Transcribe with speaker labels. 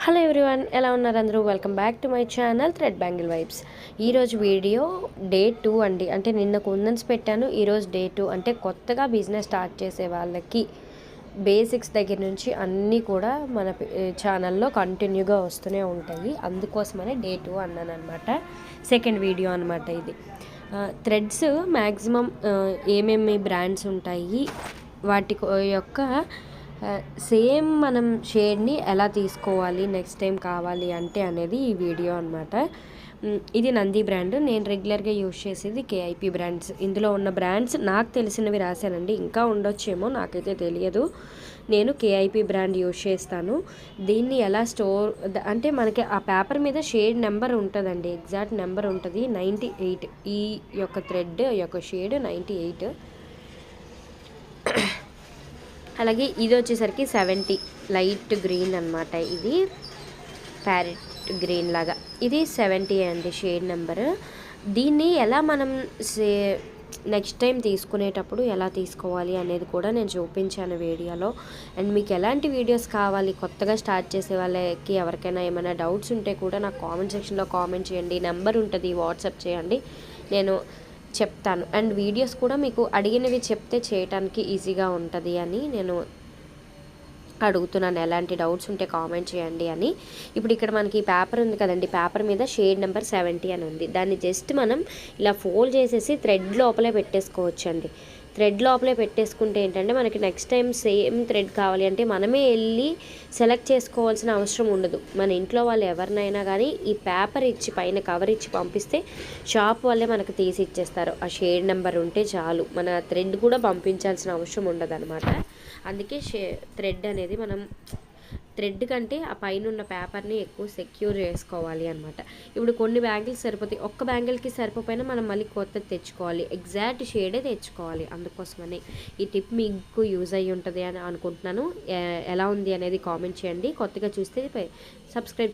Speaker 1: Hello everyone, ఎలా ఉన్నారు అందరూ? Welcome back to my channel thread bangle vibes. ఈరోజు వీడియో డే 2 అండి. అంటే నిన్న కుందన్స్ పెట్టాను, ఈరోజు డే 2. అంటే కొత్తగా బిజినెస్ స్టార్ట్ చేసే వాళ్ళకి బేసిక్స్ దగ్గర నుంచి అన్నీ కూడా మన ఛానల్లో కంటిన్యూగా వస్తూనే ఉంటాయి. అందుకోసమనే డే 2 అన్నాను అనమాట. సెకండ్ వీడియో అనమాట ఇది. థ్రెడ్స్ మ్యాక్సిమం ఏమేమి బ్రాండ్స్ ఉంటాయి, వాటి యొక్క సేమ్ మనం షేడ్ని ఎలా తీసుకోవాలి నెక్స్ట్ టైం కావాలి అంటే అనేది ఈ వీడియో అనమాట. ఇది నంది బ్రాండ్. నేను రెగ్యులర్గా యూజ్ చేసేది కేఐపి బ్రాండ్స్. ఇందులో ఉన్న బ్రాండ్స్ నాకు తెలిసినవి రాశానండి, ఇంకా ఉండొచ్చేమో నాకైతే తెలియదు. నేను కేఐపి బ్రాండ్ యూజ్ చేస్తాను. దీన్ని ఎలా స్టోర్ అంటే మనకి ఆ పేపర్ మీద షేడ్ నెంబర్ ఉంటుందండి, ఎగ్జాక్ట్ నెంబర్ ఉంటుంది 98. ఈ యొక్క థ్రెడ్ యొక్క షేడ్ 98. అలాగే ఇది వచ్చేసరికి 70 లైట్ గ్రీన్ అనమాట. ఇది ప్యారెట్ గ్రీన్ లాగా, ఇది 70 అండి షేడ్ నెంబర్. దీన్ని ఎలా మనం నెక్స్ట్ టైం తీసుకునేటప్పుడు ఎలా తీసుకోవాలి అనేది కూడా నేను చూపించాను వీడియోలో. అండ్ మీకు ఎలాంటి వీడియోస్ కావాలి, కొత్తగా స్టార్ట్ చేసే వాళ్ళకి ఎవరికైనా ఏమైనా డౌట్స్ ఉంటే కూడా నాకు కామెంట్ సెక్షన్లో కామెంట్ చేయండి. నెంబర్ ఉంటుంది, వాట్సాప్ చేయండి, నేను చెప్తాను. అండ్ వీడియోస్ కూడా మీకు అడిగినవి చెప్తే చేయడానికి ఈజీగా ఉంటుంది అని నేను అడుగుతున్నాను. ఎలాంటి డౌట్స్ ఉంటే కామెంట్ చేయండి అని. ఇప్పుడు ఇక్కడ మనకి పేపర్ ఉంది కదండి, పేపర్ మీద షేడ్ నెంబర్ 70 అని ఉంది. దాన్ని జస్ట్ మనం ఇలా ఫోల్డ్ చేసేసి థ్రెడ్ లోపలే పెట్టేసుకోవచ్చు అండి. థ్రెడ్ లోపలే పెట్టేసుకుంటే ఏంటంటే మనకి నెక్స్ట్ టైం సేమ్ థ్రెడ్ కావాలి అంటే మనమే వెళ్ళి సెలెక్ట్ చేసుకోవాల్సిన అవసరం ఉండదు. మన ఇంట్లో వాళ్ళు ఎవరినైనా కానీ ఈ పేపర్ ఇచ్చి పైన కవర్ ఇచ్చి పంపిస్తే షాప్ వాళ్ళే మనకు తీసి ఇచ్చేస్తారు. ఆ షేడ్ నెంబర్ ఉంటే చాలు, మన థ్రెడ్ కూడా పంపించాల్సిన అవసరం ఉండదు అనమాట. అందుకే థ్రెడ్ అనేది మనం థ్రెడ్ కంటే ఆ పైన ఉన్న పేపర్ని ఎక్కువ సెక్యూర్ చేసుకోవాలి అనమాట. ఇప్పుడు కొన్ని బ్యాంగిల్స్ సరిపోతాయి, ఒక్క బ్యాంగిల్కి సరిపోయినా మనం మళ్ళీ కొత్తది తెచ్చుకోవాలి, ఎగ్జాక్ట్ షేడే తెచ్చుకోవాలి. అందుకోసమని ఈ టిప్ మీకు యూజ్ అయ్యి ఉంటుంది అని అనుకుంటున్నాను. ఎలా ఉంది అనేది కామెంట్ చేయండి. కొత్తగా చూస్తే సబ్స్క్రైబ్